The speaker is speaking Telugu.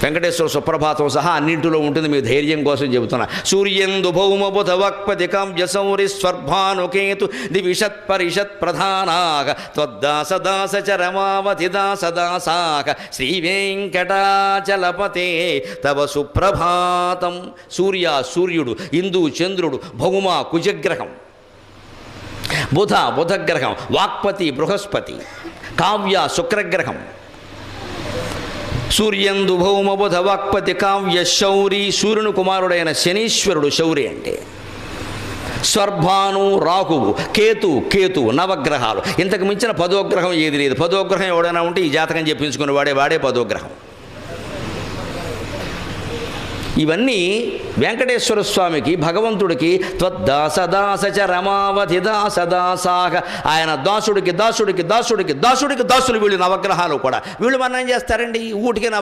వెంకటేశ్వర సుప్రభాతం సహా అన్నింటిలో ఉంటుంది, మీ ధైర్యం కోసం చెబుతున్నా. సూర్యందు భౌమ బుధ వక్పతి కావ్య సౌరి స్వర్భానుకేతు దివిషత్ పరిషత్ ప్రధానాగ త్వద్దాసదాస చరమావతి దాసదాసాక శ్రీ వెంకటాచలపతే తవ సుప్రభాతం. సూర్య సూర్యుడు, ఇందు చంద్రుడు, భౌమ కుజగ్రహం, బుధగ్రహం, వాక్పతి బృహస్పతి, కావ్య శుక్రగ్రహం. సూర్యందు భౌమ బుధ వాక్పతి కావ్య శౌరి, సూర్యుని కుమారుడైన శనీశ్వరుడు శౌరి అంటే. స్వర్భాను రాహువు, కేతు నవగ్రహాలు. ఇంతకు మించిన 10వ గ్రహం ఏది లేదు. 10వ గ్రహం ఎవడైనా ఉంటే ఈ జాతకం చెప్పించుకుని వాడే 10వ గ్రహం. ఇవన్నీ వెంకటేశ్వర స్వామికి, భగవంతుడికి త్వద్దాసదాసచ రమావతి దాసదాసాక, ఆయన దాసుడికి దాసులు వీళ్ళు నవగ్రహాలు కూడా. వీళ్ళు మనం ఏం చేస్తారండి, ఊటికి